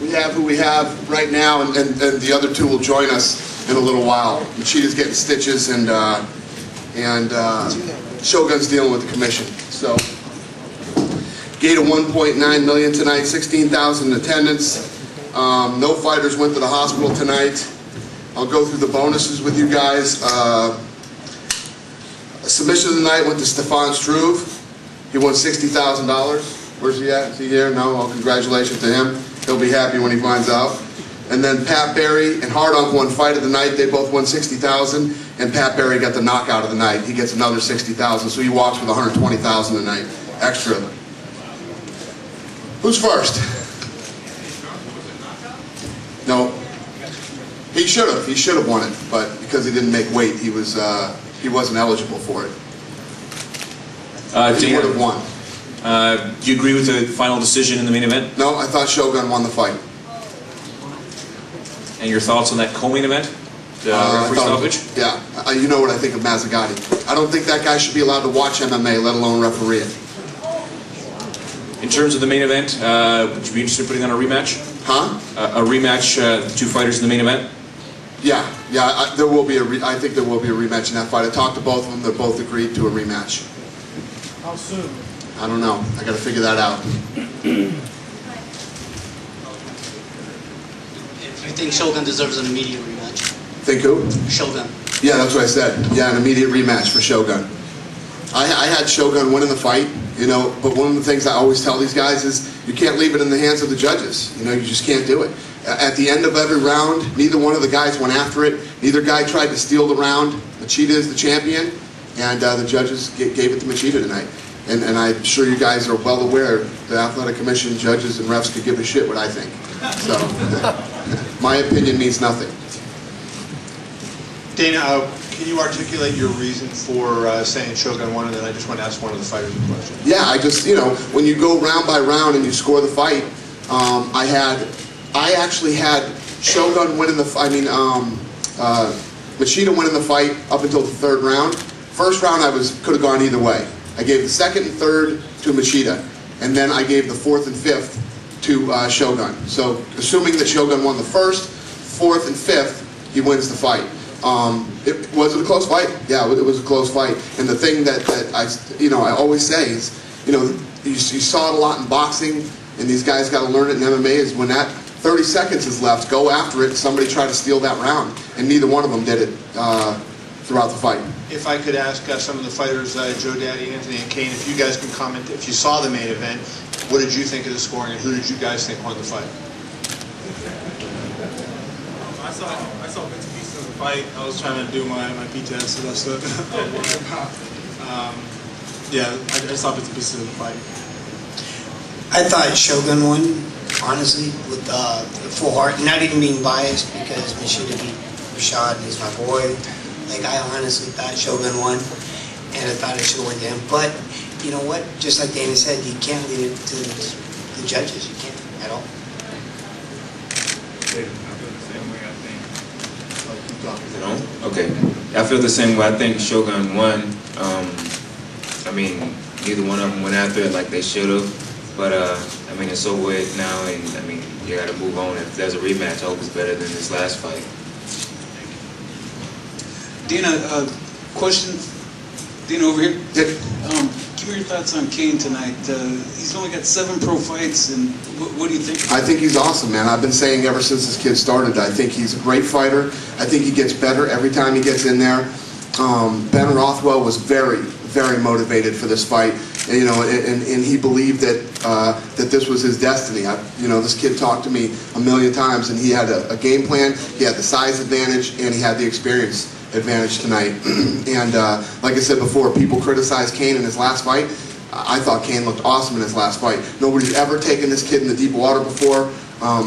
we have who we have right now, and the other two will join us in a little while. Machita's getting stitches, and Shogun's dealing with the commission. So, gate of 1.9 million tonight, 16,000 in attendance. No fighters went to the hospital tonight. I'll go through the bonuses with you guys. Submission of the night went to Stefan Struve. He won $60,000. Where's he at? Is he here? No? Well, congratulations to him. He'll be happy when he finds out. And then Pat Barry and Hardunk won fight of the night. They both won $60,000. And Pat Barry got the knockout of the night. He gets another $60,000. So he walks with $120,000 tonight. Extra. Who's first? No. He should have. He should have won it. But because he didn't make weight, he wasn't eligible for it. He would have won. Do you agree with the final decision in the main event? No, I thought Shogun won the fight. And your thoughts on that co-main event? The referee stoppage? Yeah. You know what I think of Mazzagatti. I don't think that guy should be allowed to watch MMA, let alone referee it. In terms of the main event, would you be interested in putting on a rematch? Huh? A rematch, the two fighters in the main event? Yeah. There will be I think there will be a rematch in that fight. I talked to both of them. They're both agreed to a rematch. How soon? I don't know. I got to figure that out. I think Shogun deserves an immediate rematch. Think who? Shogun. Yeah, that's what I said. Yeah, an immediate rematch for Shogun. I had Shogun winning the fight, you know, but one of the things I always tell these guys is you can't leave it in the hands of the judges. You know, you just can't do it. At the end of every round, neither one of the guys went after it. Neither guy tried to steal the round. Machita is the champion, and the judges gave it to Machita tonight. And I'm sure you guys are well aware the Athletic Commission, judges, and refs could give a shit what I think. So, my opinion means nothing. Dana, can you articulate your reason for saying Shogun won, and then I just want to ask one of the fighters a question. Yeah, I just, you know, when you go round by round and you score the fight, I actually had Shogun winning the, Machita winning the fight up until the third round. First round could have gone either way. I gave the second and third to Machita, and then I gave the fourth and fifth to Shogun. So, assuming that Shogun won the first, fourth, and fifth, he wins the fight. Was it a close fight? Yeah, it was a close fight. And the thing that I always say is, you know, you saw it a lot in boxing, and these guys got to learn it in MMA, is when that 30 seconds is left, go after it. Somebody tried to steal that round, and neither one of them did it throughout the fight. If I could ask some of the fighters, Joe Daddy, Anthony, and Kane, if you guys can comment, if you saw the main event, what did you think of the scoring, and who did you guys think won the fight? I saw bits and pieces of the fight. I was trying to do my PT1, so that's what I'm worried about. Yeah, I saw bits and pieces of the fight. I thought Shogun won, honestly, with full heart. Not even being biased because Machita beat Rashad, he's my boy. Like, I honestly thought Shogun won, and I thought it should have went to him. But, you know what? Just like Dana said, you can't leave it to the judges. You can't at all. Okay. I feel the same way. I think Shogun won. I mean, neither one of them went after it like they should have. But, I mean, it's over with now, and, I mean, you got to move on. If there's a rematch, I hope it's better than this last fight. Dana, question. Dana, over here. Yeah. Give me your thoughts on Kane tonight. He's only got 7 pro fights, and what do you think? I think he's awesome, man. I've been saying ever since this kid started, I think he's a great fighter. I think he gets better every time he gets in there. Ben Rothwell was very, very motivated for this fight, and, you know, and he believed that that this was his destiny. You know, this kid talked to me a million times, and he had a game plan. He had the size advantage, and he had the experience advantage tonight. And like I said before, people criticized Kane in his last fight. I thought Kane looked awesome in his last fight. Nobody's ever taken this kid in the deep water before.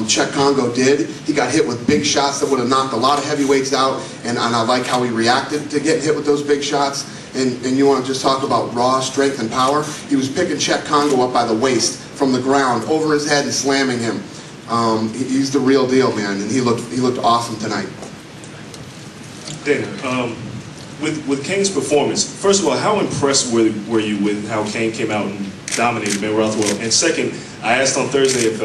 Czech Congo did. He got hit with big shots that would have knocked a lot of heavyweights out, and I like how he reacted to getting hit with those big shots. And you want to just talk about raw strength and power? He was picking Czech Congo up by the waist from the ground over his head and slamming him. He's the real deal, man, and he looked awesome tonight. Dana, with Kane's performance, first of all, how impressed were you with how Kane came out and dominated Ben Rothwell? And second, I asked on Thursday if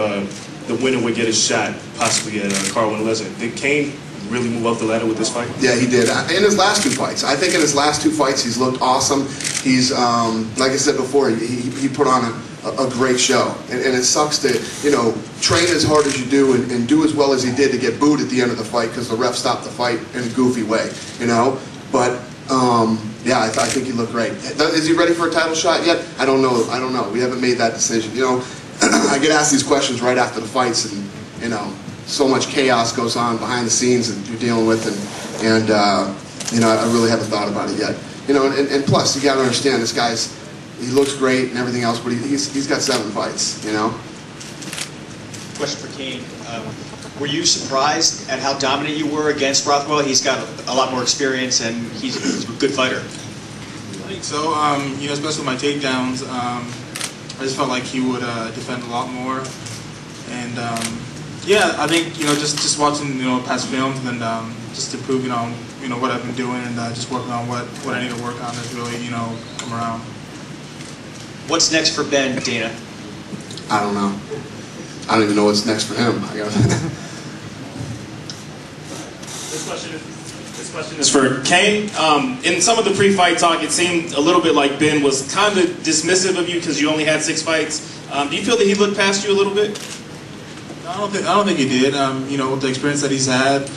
the the winner would get a shot possibly at Carwin Lesnar. Did Kane really move up the ladder with this fight? Yeah, he did. In his last two fights. I think in his last two fights he's looked awesome. He's, like I said before, he put on a great show. And it sucks to, train as hard as you do and do as well as he did to get booed at the end of the fight because the ref stopped the fight in a goofy way, But, yeah, I think he looked great. Is he ready for a title shot yet? I don't know. We haven't made that decision. I get asked these questions right after the fights, and, so much chaos goes on behind the scenes that you're dealing with, and I really haven't thought about it yet. And plus, you got to understand, this he looks great and everything else, but he's got 7 fights, Question for Kane. Were you surprised at how dominant you were against Rothwell? He's got a lot more experience and he's a good fighter. I think so. Especially with my takedowns, I just felt like he would defend a lot more. And yeah, I think just watching past films and just to prove what I've been doing and just working on what I need to work on has really come around. What's next for Ben, Dana? I don't know. I don't even know what's next for him. This question is for Kane. In some of the pre-fight talk, it seemed a little bit like Ben was kind of dismissive of you because you only had 6 fights. Do you feel that he looked past you a little bit? I don't think he did. With the experience that he's had,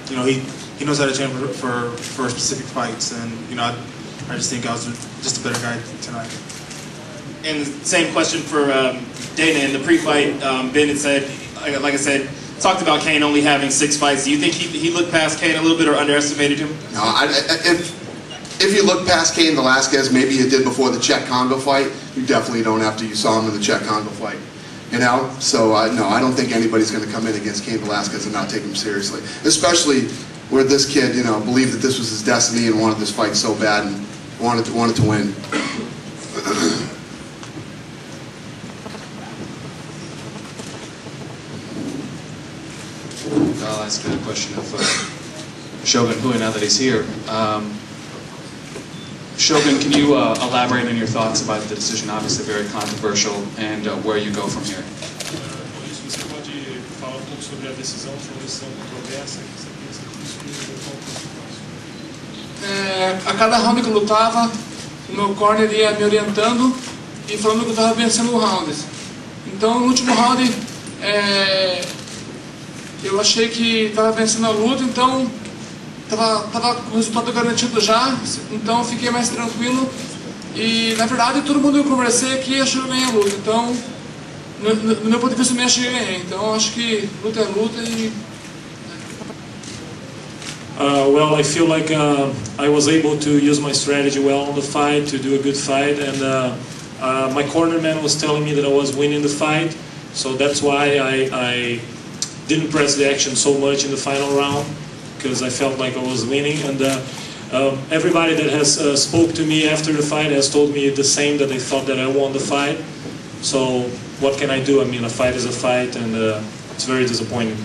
he knows how to train for specific fights, and I just think I was just a better guy tonight. And same question for Dana. In the pre-fight, Ben had said, like I said, talked about Kane only having 6 fights. Do you think he looked past Kane a little bit or underestimated him? No, if you look past Cain Velasquez, maybe you did before the Czech Congo fight, you definitely don't after you saw him in the Czech Congo fight. So no, I don't think anybody's going to come in against Cain Velasquez and not take him seriously. Especially where this kid, believed that this was his destiny and wanted this fight so bad and wanted to win. I'll ask a question of Shogun Hui now that he's here. Shogun, can you elaborate on your thoughts about the decision, obviously very controversial, and where you go from here? Você pode falar pouco sobre a decisão, foi uma decisão controversa, que você pensa que isso a cada round que eu lutava, o meu corner ia me orientando e falando que eu estava vencendo o round. Então, no último round, eu achei que estava vencendo a luta, então estava com o resultado garantido já, então fiquei mais tranquilo. E, na verdade, todo mundo que eu conversei aqui achou que eu ganhei a luta. Então, no meu ponto de vista, eu achei que eu ganhei. Então, acho que luta é luta e... Well, I feel like I was able to use my strategy well on the fight, to do a good fight, and my cornerman was telling me that I was winning the fight, so that's why I didn't press the action so much in the final round, because I felt like I was winning, and everybody that has spoke to me after the fight has told me the same, that they thought that I won the fight. So what can I do? I mean, a fight is a fight, and it's very disappointing.